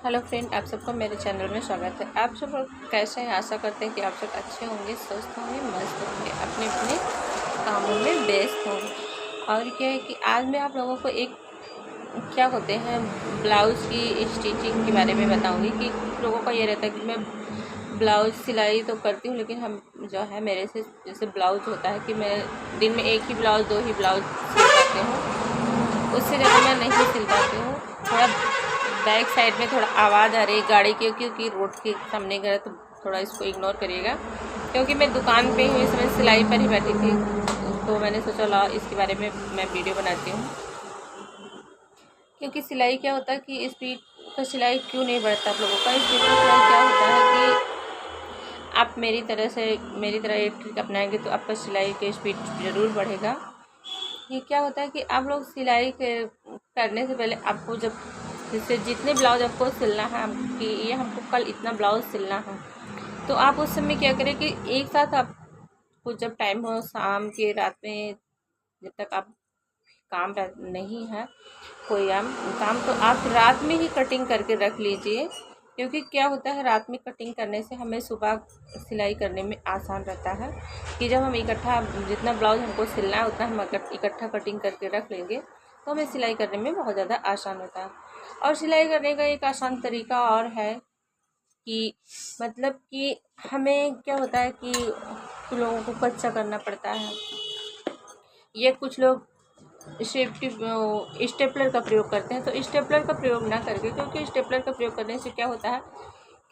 Hello friend, आप सबको मेरे चैनल में स्वागत है। आप सब लोग कैसे हैं? आशा करते हैं कि आप सब अच्छे होंगे, स्वस्थ होंगे, मस्त होंगे, अपने अपने कामों में व्यस्त होंगे। और क्या है कि आज मैं आप लोगों को एक क्या होते हैं ब्लाउज़ की स्टिचिंग के बारे में बताऊंगी कि लोगों का ये रहता है कि मैं ब्लाउज़ सिलाई तो करती हूँ, लेकिन हम जो है मेरे से जैसे ब्लाउज़ होता है कि मैं दिन में एक ही ब्लाउज़ 2 ही ब्लाउज़ सिल पाती हूँ, उससे ज़्यादा मैं नहीं सिल पाती हूँ। थोड़ा बैक साइड में थोड़ा आवाज़ आ रही है गाड़ी की, क्योंकि रोड के सामने गया, तो थोड़ा इसको इग्नोर करिएगा। क्योंकि मैं दुकान पे हूँ, इसमें सिलाई पर ही बैठी थी, तो मैंने सोचा ला इसके बारे में मैं वीडियो बनाती हूँ। क्योंकि सिलाई क्या होता है कि स्पीड का सिलाई क्यों नहीं बढ़ता आप लोगों का। स्पीड का सिलाई क्या होता है कि आप मेरी तरह एक ट्रिक अपनाएंगे तो आपका सिलाई का स्पीड ज़रूर बढ़ेगा। ये क्या होता है कि आप लोग सिलाई करने से पहले आपको जब जैसे जितने ब्लाउज आपको सिलना है कि ये हमको कल इतना ब्लाउज सिलना है, तो आप उस समय क्या करें कि एक साथ आपको जब टाइम हो, शाम के रात में, जब तक आप काम नहीं है कोई काम, तो आप रात में ही कटिंग करके रख लीजिए। क्योंकि क्या होता है, रात में कटिंग करने से हमें सुबह सिलाई करने में आसान रहता है कि जब हम इकट्ठा जितना ब्लाउज हमको सिलना है उतना हम इकट्ठा कटिंग करके रख लेंगे, तो हमें सिलाई करने में बहुत ज़्यादा आसान होता है। और सिलाई करने का एक आसान तरीका और है कि मतलब कि हमें क्या होता है कि लोगों को कच्चा करना पड़ता है। ये कुछ लोग सेफ्टी स्टेपलर का प्रयोग करते हैं, तो स्टेपलर का प्रयोग ना करके, क्योंकि स्टेपलर का प्रयोग करने से क्या होता है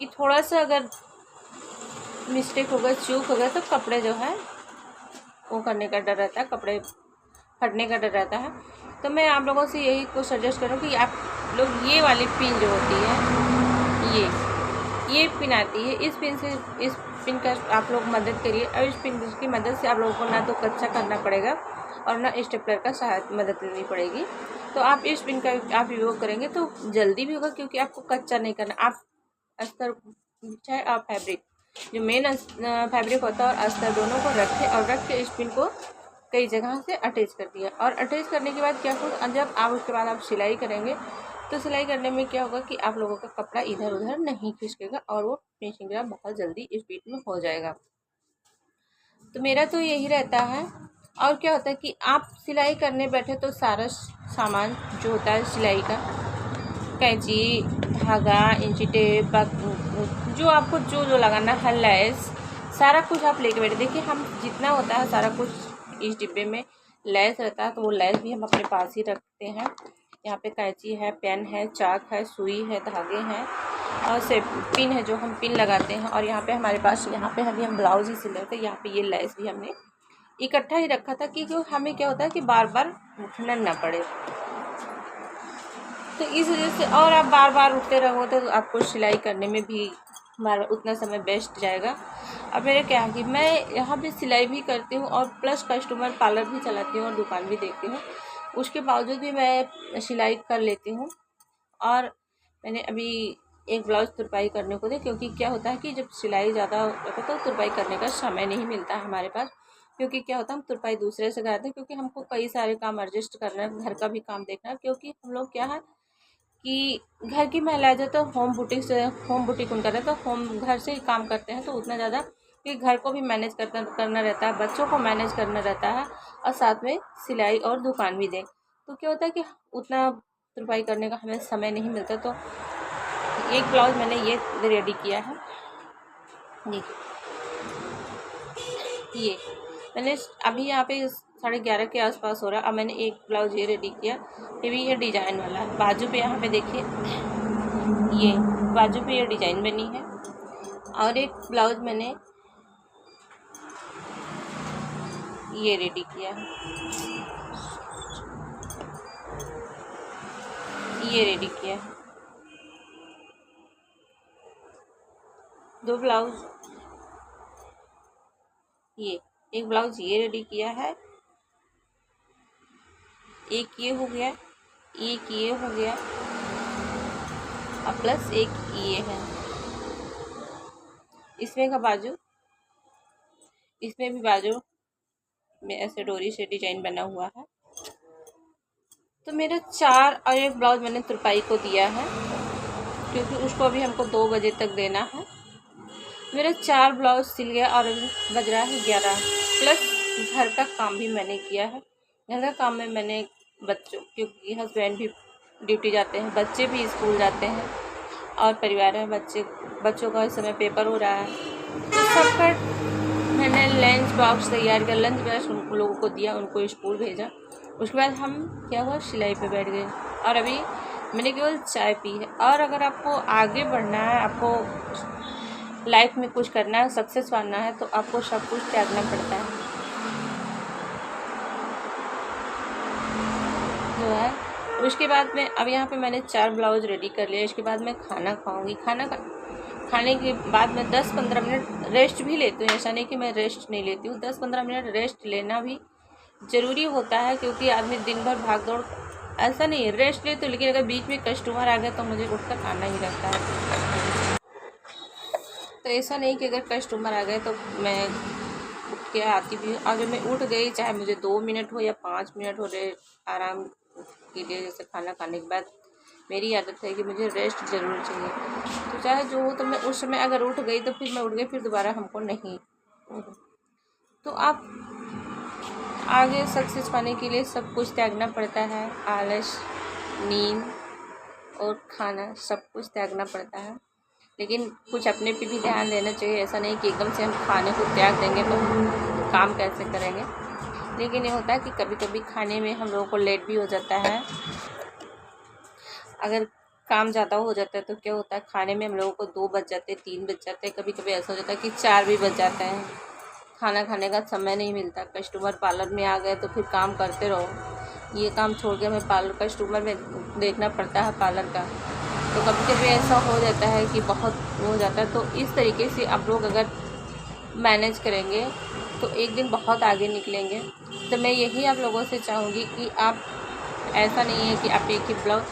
कि थोड़ा सा अगर मिस्टेक होगा, चूक होगा, तो कपड़े जो है वो करने का डर रहता है, कपड़े फटने का डर रहता है। तो मैं आप लोगों से यही को सजेस्ट करूँ कि आप लोग ये वाली पिन जो होती है, ये पिन आती है, इस पिन का आप लोग मदद करिए। और इस पिन की मदद से आप लोगों को ना तो कच्चा करना पड़ेगा और ना स्टेपलर का सहायता मदद लेनी पड़ेगी। तो आप इस पिन का आप उपयोग करेंगे तो जल्दी भी होगा, क्योंकि आपको कच्चा नहीं करना। आप अस्तर चाहे आप फैब्रिक जो मेन फैब्रिक होता है और अस्तर दोनों को रख के इस पिन को कई जगह से अटैच कर दिया। और अटैच करने के बाद क्या होगा, जब आप उसके बाद आप सिलाई करेंगे तो सिलाई करने में क्या होगा कि आप लोगों का कपड़ा इधर उधर नहीं खिसकेगा और वो फिनिशिंग बहुत जल्दी स्पीड में हो जाएगा। तो मेरा तो यही रहता है। और क्या होता है कि आप सिलाई करने बैठे तो सारा सामान जो होता है सिलाई का, कैंची, धागा, इंची टेप, जो आपको जो लगाना है, लैस, सारा कुछ आप लेके बैठे। देखिए हम जितना होता है सारा कुछ इस डिब्बे में लैस रहता है, तो वो लैस भी हम अपने पास ही रखते हैं। यहाँ पे कैंची है, पेन है, चाक है, सुई है, धागे हैं और से पिन है जो हम पिन लगाते हैं। और यहाँ पे हमारे पास यहाँ पे अभी हम ब्लाउज ही सिल रहे थे, यहाँ पे ये लैस भी हमने इकट्ठा ही रखा था कि हमें क्या होता है कि बार बार उठना ना पड़े। तो इस वजह से, और आप बार बार उठते रहोगे तो आपको सिलाई करने में भी बार उतना समय वेस्ट जाएगा। अब मेरे क्या है कि मैं यहाँ पे सिलाई भी करती हूँ और प्लस कस्टमर पार्लर भी चलाती हूँ और दुकान भी देखती हूँ, उसके बावजूद भी मैं सिलाई कर लेती हूँ। और मैंने अभी एक ब्लाउज तुरपाई करने को दी, क्योंकि क्या होता है कि जब सिलाई ज़्यादा होता है तो तुरपाई करने का समय नहीं मिलता है हमारे पास। क्योंकि क्या होता है, हम तुरपाई दूसरे से कराते हैं, क्योंकि हमको कई सारे काम एडजस्ट करना है, घर का भी काम देखना है। क्योंकि हम लोग क्या है कि घर की महिलाएं जो तो होम बुटीक उनका रहता है, तो होम घर से ही काम करते हैं, तो उतना ज़्यादा कि घर को भी मैनेज करना रहता है, बच्चों को मैनेज करना रहता है और साथ में सिलाई और दुकान भी दें। तो क्या होता है कि उतना तुरपाई करने का हमें समय नहीं मिलता। तो एक ब्लाउज मैंने ये रेडी किया है, ये मैंने अभी यहाँ पे 11:30 के आसपास हो रहा है। अब मैंने एक ब्लाउज ये रेडी किया, ये भी ये डिजाइन वाला है। बाजू पे यहाँ पे देखिए, ये बाजू पे ये डिजाइन बनी है। और एक ब्लाउज मैंने ये रेडी किया है, ये रेडी किया है। दो ब्लाउज, ये एक ब्लाउज ये रेडी किया है, एक ये हो गया, एक ये हो गया और प्लस एक ये है। इसमें का बाजू, इसमें भी बाजू में ऐसे डोरी से डिजाइन बना हुआ है। तो मेरा 4 और एक ब्लाउज मैंने तुरपाई को दिया है। क्योंकि उसको अभी हमको 2 बजे तक देना है। मेरा 4 ब्लाउज सिल गया और अभी बज रहा है 11। प्लस घर का काम भी मैंने किया है। घर का काम में मैंने बच्चों, क्योंकि हस्बैंड भी ड्यूटी जाते हैं, बच्चे भी स्कूल जाते हैं और परिवार में बच्चों का इस समय पेपर हो रहा है, तो सबका मैंने लंच बॉक्स तैयार किया। लंच बॉक्स उन लोगों को दिया, उनको स्कूल भेजा। उसके बाद हम क्या हुआ, सिलाई पे बैठ गए और अभी मैंने केवल चाय पी है। और अगर आपको आगे बढ़ना है, आपको लाइफ में कुछ करना है, सक्सेस पाना है, तो आपको सब कुछ त्यागना पड़ता है जो है। उसके बाद में अब यहाँ पे मैंने 4 ब्लाउज रेडी कर लिया। इसके बाद मैं खाना खाऊंगी। खाने के बाद मैं 10-15 मिनट रेस्ट भी लेती हूँ। ऐसा नहीं कि मैं रेस्ट नहीं लेती हूँ, 10-15 मिनट रेस्ट लेना भी ज़रूरी होता है, क्योंकि आदमी दिन भर भाग दौड़, ऐसा नहीं है रेस्ट ले तो, लेकिन अगर बीच में कस्टमर आ गए तो मुझे उठकर आना ही रहता है। तो ऐसा नहीं कि अगर कस्टमर आ गए तो मैं उठ के आती भी हूँ। अगर मैं उठ गई, चाहे मुझे 2 मिनट हो या 5 मिनट हो, आराम के लिए, जैसे खाना खाने के बाद मेरी आदत है कि मुझे रेस्ट ज़रूर चाहिए। तो चाहे जो हो, तो मैं उस समय अगर उठ गई तो फिर मैं उठ गई, फिर दोबारा हमको नहीं। तो आप आगे सक्सेस पाने के लिए सब कुछ त्यागना पड़ता है। आलस, नींद और खाना, सब कुछ त्यागना पड़ता है। लेकिन कुछ अपने पे भी ध्यान देना चाहिए। ऐसा नहीं कि एकदम से हम खाने को त्याग देंगे तो काम कैसे करेंगे। लेकिन ये होता है कि कभी कभी खाने में हम लोगों को लेट भी हो जाता है। अगर काम ज़्यादा हो जाता है तो क्या होता है, खाने में हम लोगों को 2 बज जाते हैं, 3 बज जाते हैं, कभी कभी ऐसा हो जाता है कि 4 भी बज जाते हैं। खाना खाने का समय नहीं मिलता। कस्टमर पार्लर में आ गए तो फिर काम करते रहो, ये काम छोड़ के हमें पार्लर कस्टमर में देखना पड़ता है पार्लर का। तो कभी कभी ऐसा हो जाता है कि बहुत हो जाता है। तो इस तरीके से आप लोग अगर मैनेज करेंगे तो एक दिन बहुत आगे निकलेंगे। तो मैं यही आप लोगों से चाहूँगी कि आप, ऐसा नहीं है कि आप एक ही ब्लाउज,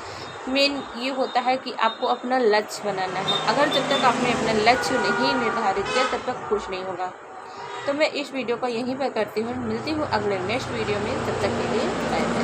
मेन ये होता है कि आपको अपना लक्ष्य बनाना है। अगर जब तक आपने अपना लक्ष्य नहीं निर्धारित किया तब तक कुछ नहीं होगा। तो मैं इस वीडियो को यहीं पर करती हूँ, मिलती हूँ अगले नेक्स्ट वीडियो में। तब तक के लिए बाय बाय।